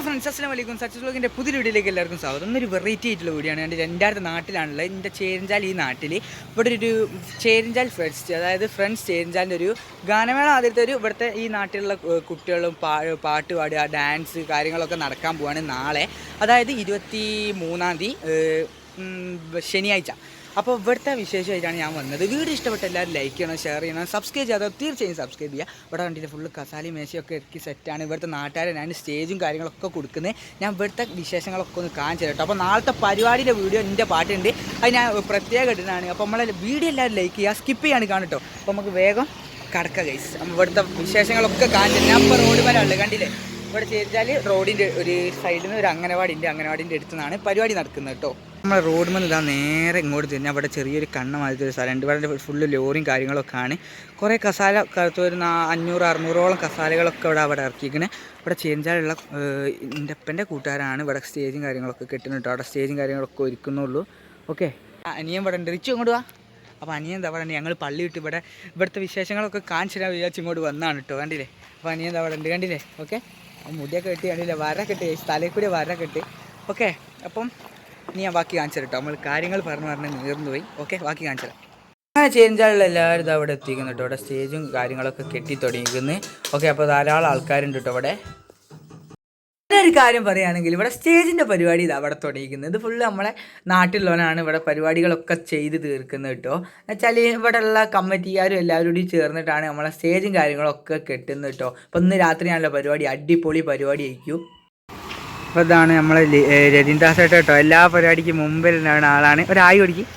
Friends അസ്സലാമു അലൈക്കും. Success വ്ലോഗിൻ്റെ പുതിയ വീഡിയോയിലേക്ക് എല്ലാവർക്കും സ്വാഗതം. ഇന്നൊരു വെറൈറ്റി ആയിട്ടുള്ള വീഡിയോ ആണ്. എൻ്റെ അടുത്ത നാട്ടിലാണുള്ളത്. എൻ്റെ ചേരഞ്ചാൽ ഈ നാട്ടിൽ ഇവിടെ ഒരു ചേരഞ്ചാൽ ഫ്രണ്ട്സ്, അതായത് ഫ്രണ്ട്സ് ചേരഞ്ചാലിൻ്റെ ഒരു ഗാനമേള ആദ്യത്തെ ഒരു ഇവിടുത്തെ ഈ നാട്ടിലുള്ള കുട്ടികളും പാട്ട് പാടുക, ഡാൻസ് കാര്യങ്ങളൊക്കെ നടക്കാൻ പോവാണ് നാളെ, അതായത് 23-ാം തീയതി ശനിയാഴ്ച. അപ്പോൾ ഇവിടുത്തെ വിശേഷമായിട്ടാണ് ഞാൻ വന്നത്. വീഡിയോ ഇഷ്ടപ്പെട്ട എല്ലാവരും ലൈക്ക് ചെയ്യണം, ഷെയർ ചെയ്യണം, സബ്സ്ക്രൈബ് ചെയ്യാതെ തീർച്ചയായും സബ്സ്ക്രൈബ് ചെയ്യുക. ഇവിടെ കണ്ടിട്ട് ഫുള്ള് കസാലി മേശയൊക്കെ ഇറക്കി സെറ്റാണ്. ഇവിടുത്തെ നാട്ടുകാരെ ഞാൻ സ്റ്റേജും കാര്യങ്ങളൊക്കെ കൊടുക്കുന്നത്. ഞാൻ ഇവിടുത്തെ വിശേഷങ്ങളൊക്കെ ഒന്ന് കാണിച്ചു തരട്ടോ. അപ്പോൾ നാളത്തെ പരിപാടിയുടെ വീഡിയോ എൻ്റെ പാട്ടുണ്ട്, അത് ഞാൻ പ്രത്യേകം ഇടുന്നതാണ്. അപ്പോൾ നമ്മളെ വീഡിയോ എല്ലാവരും ലൈക്ക് ചെയ്യുക, സ്കിപ്പ് ചെയ്യാൻ കാണട്ടോ. അപ്പോൾ നമുക്ക് വേഗം കടക്കുക ഗൈസ്. നമ്മൾ ഇവിടുത്തെ വിശേഷങ്ങളൊക്കെ കാണിച്ചു. ഞാൻ ഇപ്പോൾ റോഡ് വരാനുള്ളത് കണ്ടില്ലേ. ഇവിടെ ചേർച്ചാൽ റോഡിൻ്റെ ഒരു സൈഡിൽ നിന്ന് ഒരു അംഗനവാടിൻ്റെ അടുത്ത് നിന്നാണ് പരിപാടി നടക്കുന്നത് കേട്ടോ. നമ്മളെ റോഡ് മന്ന് ഇതാ നേരെ ഇങ്ങോട്ട് തിരിഞ്ഞാൽ അവിടെ ചെറിയൊരു കണ്ണ മാതിരി ഒരു സ്ഥലമുണ്ട്. ഇവിടെ ഫുള്ള് ലോറിയും കാര്യങ്ങളൊക്കെ ആണ്. കുറേ കസാല ഒരു 500-600ഓളം കസാലകളൊക്കെ അവിടെ ഇറക്കിയിരിക്കുന്നത്. ഇവിടെ ചേർച്ചാലുള്ള എൻ്റെ അപ്പൻ്റെ കൂട്ടുകാരാണ് ഇവിടെ സ്റ്റേജും കാര്യങ്ങളൊക്കെ കെട്ടുന്നു കേട്ടോ. അവിടെ സ്റ്റേജും കാര്യങ്ങളൊക്കെ ഒരുക്കുന്നുള്ളൂ. ഓക്കെ, അനിയൻ ഇവിടെ ഉണ്ട്. റിച്ചു ഇങ്ങോട്ട് വാ. അപ്പോൾ അനിയൻ എന്താ പറയുക, ഞങ്ങൾ പള്ളി വിട്ട് ഇവിടുത്തെ വിശേഷങ്ങളൊക്കെ കാണിച്ചു തരാൻ വിചാരിച്ച് ഇങ്ങോട്ട് വന്നതാണ് കേട്ടോ. കണ്ടില്ലേ. അപ്പോൾ അനിയൻ എന്താ അവിടെ ഉണ്ട് കണ്ടില്ലേ. ഓക്കെ, മുടിയൊക്കെ കെട്ടി കണ്ടില്ലേ, വര കെട്ടി, തലയിൽ കൂടി വര കെട്ടി. ഓക്കെ, അപ്പം ഇനി ഞാൻ ബാക്കി കാണിച്ചു തരാം. നമ്മൾ കാര്യങ്ങൾ പറഞ്ഞ് നീർന്നു പോയി. ഓക്കെ, ബാക്കി കാണിച്ചു തരാം. അങ്ങനെ ചേഞ്ചാലുള്ള എല്ലാവരും ഇത് അവിടെ എത്തിക്കുന്നു കേട്ടോ. അവിടെ സ്റ്റേജും കാര്യങ്ങളൊക്കെ കെട്ടി തുടങ്ങിക്കുന്നു. ഓക്കെ, അപ്പോൾ ധാരാളം ആൾക്കാരുണ്ട് കേട്ടോ ഇവിടെ. ഒരു കാര്യം പറയുകയാണെങ്കിൽ ഇവിടെ സ്റ്റേജിൻ്റെ പരിപാടി ഇത് അവിടെ തുടങ്ങിയിരിക്കുന്നത്. ഇത് ഫുള്ള് നമ്മളെ നാട്ടിലുള്ളവനാണ് ഇവിടെ പരിപാടികളൊക്കെ ചെയ്ത് തീർക്കുന്നത് കേട്ടോ. എന്നുവെച്ചാൽ ഇവിടെയുള്ള കമ്മിറ്റിക്കാരും എല്ലാവരും കൂടി ചേർന്നിട്ടാണ് നമ്മളെ സ്റ്റേജും കാര്യങ്ങളൊക്കെ കെട്ടുന്നത് കേട്ടോ. അപ്പോൾ ഇന്ന് രാത്രിയാണല്ലോ പരിപാടി, അടിപൊളി പരിപാടി ആയിരിക്കും. അപ്പോൾ ഇതാണ് നമ്മളെ രജിൻദാസേട്ട കേട്ടോ. എല്ലാ പരിപാടിക്കും മുമ്പിലുണ്ടാവുന്ന ആളാണ്. ഒരു ആയി ഓടിക്കും.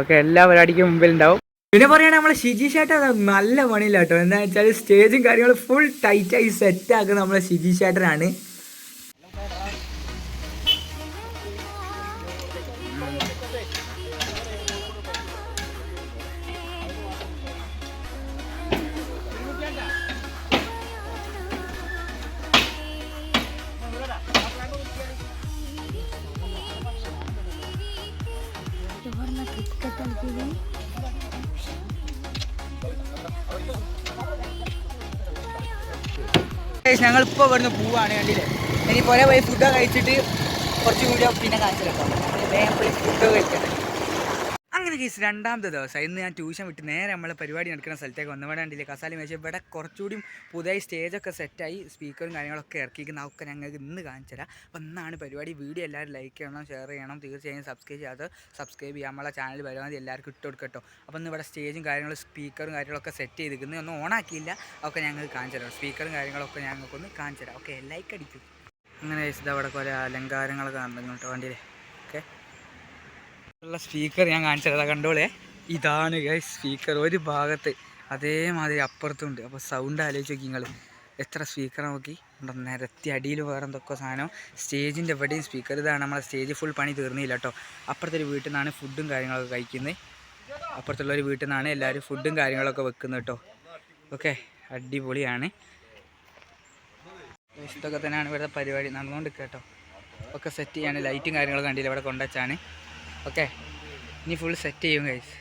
ഓക്കെ, എല്ലാ പരിപാടിക്കും മുമ്പിലുണ്ടാവും. പിന്നെ പറയുകയാണെങ്കിൽ നമ്മളെ ഷിജി ചേട്ടൻ നല്ല പണിയില്ല കേട്ടോ. എന്താ വെച്ചാൽ സ്റ്റേജും കാര്യങ്ങളും ഫുൾ ടൈറ്റായി സെറ്റാക്കുന്നത് നമ്മളെ ഷിജി ചേട്ടനാണ്. ഞങ്ങളിപ്പോൾ ഇവിടുന്ന് പോവാണ്. കണ്ടില്ലേ. ഇനി പോലെ പോയി ഫുഡൊക്കെ കഴിച്ചിട്ട് കുറച്ച് വീഡിയോ പിന്നെ കാണിച്ചു കേട്ടോ. വേഗം പോയി ഫുഡൊക്കെ കഴിക്കട്ടെ. അങ്ങനെ കേസ് രണ്ടാമത്തെ ദിവസം ഇന്ന് ഞാൻ ട്യൂഷൻ വിട്ട് നേരെ നമ്മളെ പരിപാടി നടക്കുന്ന സ്ഥലത്തേക്ക് വന്നവിടെ കണ്ടില്ലേ കസാലി മേശ. ഇവിടെ കുറച്ചുകൂടി പുതിയ സ്റ്റേജൊക്കെ സെറ്റായി, സ്പീക്കറും കാര്യങ്ങളൊക്കെ ഇറക്കിയിരിക്കുന്ന അതൊക്കെ ഞങ്ങൾക്ക് ഇന്ന് കാണിച്ചു തരാം. അപ്പോൾ ഇന്നാണ് പരിപാടി. വീഡിയോ എല്ലാവരും ലൈക്ക് ചെയ്യണം, ഷെയർ ചെയ്യണം, തീർച്ചയായും സബ്സ്ക്രൈബ് ചെയ്യാതെ സബ്സ്ക്രൈബ് ചെയ്യാം. നമ്മളെ ചാനൽ പരമാവധി എല്ലാവർക്കും ഇട്ട് കൊടുക്കട്ടോ. അപ്പോൾ ഇന്ന് ഇവിടെ സ്റ്റേജും കാര്യങ്ങളും സ്പീക്കറും കാര്യങ്ങളൊക്കെ സെറ്റ് ചെയ്തിരിക്കുന്നത് ഒന്നും ഓണാക്കിയില്ല. അതൊക്കെ ഞങ്ങൾക്ക് കാണിച്ചു തരാം. സ്പീക്കറും കാര്യങ്ങളൊക്കെ ഞങ്ങൾക്കൊന്ന് കാണിച്ചു തരാം. ഓക്കെ, ലൈക്ക് അടിക്കും. അങ്ങനെ ഇത് അവിടെ കുറേ അലങ്കാരങ്ങളൊക്കെ നടന്നു കേട്ടോ. വണ്ടിയിലെ ഓക്കെ ഉള്ള സ്പീക്കർ ഞാൻ കാണിച്ചു തരാം. കണ്ടോളേ, ഇതാണ് ഗൈസ് സ്പീക്കർ. ഒരു ഭാഗത്ത് അതേമാതിരി അപ്പുറത്തുണ്ട്. അപ്പോൾ സൗണ്ട് ആലോചിച്ച് നോക്കി നിങ്ങൾ. എത്ര സ്പീക്കർ നോക്കി നിരത്തി. അടിയിൽ വേറെ എന്തൊക്കെ സാധനം. സ്റ്റേജിൻ്റെ എവിടെയും സ്പീക്കർ. ഇതാണ് നമ്മളെ സ്റ്റേജ് ഫുൾ പണി തീർന്നില്ല കേട്ടോ. അപ്പുറത്തൊരു വീട്ടിൽ നിന്നാണ് ഫുഡും കാര്യങ്ങളൊക്കെ കഴിക്കുന്നത്. അപ്പുറത്തുള്ളൊരു വീട്ടിൽ നിന്നാണ് എല്ലാവരും ഫുഡും കാര്യങ്ങളൊക്കെ വെക്കുന്നത് കേട്ടോ. ഓക്കെ, അടിപൊളിയാണ്. ഇതൊക്കെ തന്നെയാണ് ഇവിടുത്തെ പരിപാടി നടന്നുകൊണ്ട് കേട്ടോ. ഒക്കെ സെറ്റ് ചെയ്യാണ്. ലൈറ്റും കാര്യങ്ങളൊക്കെ കണ്ടില്ല ഇവിടെ കൊണ്ടുവച്ചാണ്. ഓക്കെ, ഇനി ഫുൾ സെറ്റ് ചെയ്യും ഗൈസ്.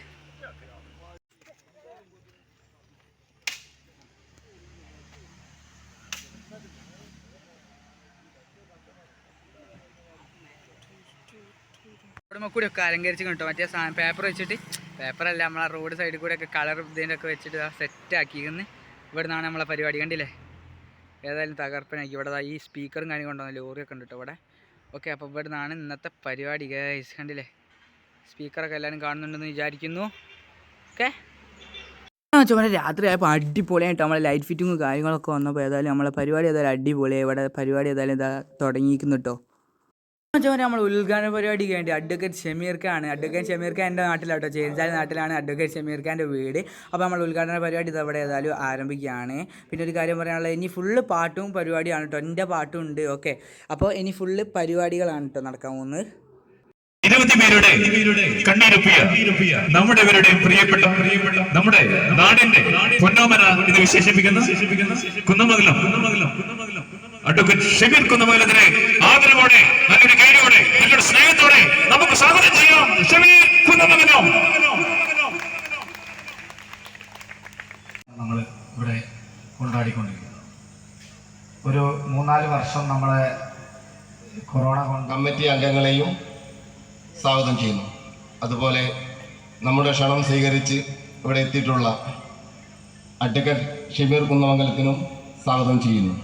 ഇവിടെ കൂടി ഒക്കെ അലങ്കരിച്ച് കേട്ടോ. മറ്റേ പേപ്പർ വെച്ചിട്ട്, പേപ്പറല്ല നമ്മളെ റോഡ് സൈഡിൽ കൂടെ ഒക്കെ കളർ ഇതിൻ്റെ ഒക്കെ വെച്ചിട്ട് സെറ്റ് ആക്കിയിരിക്കുന്നത്. ഇവിടെ നിന്നാണ് നമ്മളെ പരിപാടി. കണ്ടില്ലേ, ഏതായാലും തകർപ്പനാക്കി. ഇവിടെ ഈ സ്പീക്കറും കാര്യം കൊണ്ടുവന്ന ലോറിയൊക്കെ ഉണ്ട് കേട്ടോ ഇവിടെ. ഓക്കെ, അപ്പോൾ ഇവിടെ നിന്നാണ് ഇന്നത്തെ പരിപാടി ഗൈസ്. കണ്ടില്ലേ, സ്പീക്കറൊക്കെ എല്ലാവരും കാണുന്നുണ്ടെന്ന് വിചാരിക്കുന്നു. ഓക്കെ, ചുമ രാത്രി ആയപ്പോൾ അടിപൊളിയായിട്ട് നമ്മളെ ലൈറ്റ് ഫിറ്റിങ്ങും കാര്യങ്ങളൊക്കെ വന്നപ്പോൾ ഏതായാലും നമ്മളെ പരിപാടി ഏതായാലും അടിപൊളിയായി. ഇവിടെ പരിപാടി ഏതായാലും ഇതാ തുടങ്ങിയിരിക്കുന്നു കേട്ടോ. ചോദിച്ചാൽ നമ്മൾ ഉദ്ഘാടന പരിപാടിക്ക് വേണ്ടി അഡ്വക്കേറ്റ് ഷമീർക്കാണ്. അഡ്വക്കേറ്റ് ഷമീർക്ക എൻ്റെ നാട്ടിലാട്ടോ, ചേർച്ചാൽ നാട്ടിലാണ് അഡ്വക്കേറ്റ് ഷമീർക്കാൻ്റെ വീട്. അപ്പോൾ നമ്മൾ ഉദ്ഘാടന പരിപാടി ഇതവിടെ ഏതായാലും ആരംഭിക്കുകയാണ്. പിന്നെ ഒരു കാര്യം പറയാനുള്ളത്, ഇനി ഫുള്ള് പാട്ടും പരിപാടിയാണ് കേട്ടോ. എൻ്റെ പാട്ടും ഉണ്ട്. ഓക്കെ, അപ്പോൾ ഇനി ഫുള്ള് പരിപാടികളാണ് കേട്ടോ നടക്കാൻ പോകുന്നത്. 20 പേരുടെ കണ്ണീരൊപ്പിയ നമ്മുടെ പ്രിയപ്പെട്ട നമ്മുടെ നാടിന്റെ പൊന്നോമന എന്ന് വിശേഷിപ്പിക്കുന്ന കുന്നമംഗലം അഡ്വക്കേറ്റ് ഷമീർ കുന്നമംഗലത്തിനെ ആദരവോടെ, നല്ലൊരു കൈയോടെ, നല്ലൊരു സ്നേഹത്തോടെ നമുക്ക് സ്വാഗതം ചെയ്യാം. ഷമീർ കുന്നമംഗലം. നമ്മൾ ഇവിടെ കൊണ്ടാടിക്കൊണ്ടിരിക്കുന്നത് ഒരു 3-4 വർഷം നമ്മളെ കമ്മിറ്റി അംഗങ്ങളെയും സ്വാഗതം ചെയ്യുന്നു. അതുപോലെ നമ്മുടെ ക്ഷണം സ്വീകരിച്ച് ഇവിടെ എത്തിയിട്ടുള്ള അഡ്വക്കേറ്റ് ഷമീർ കുന്നമംഗലത്തിനും സ്വാഗതം ചെയ്യുന്നു.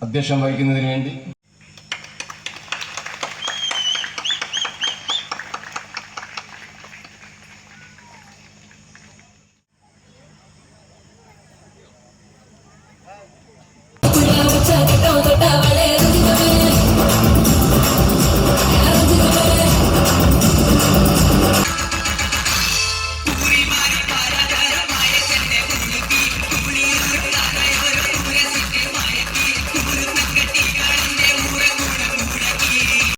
അധ്യക്ഷം വഹിക്കുന്നതിന് വേണ്ടി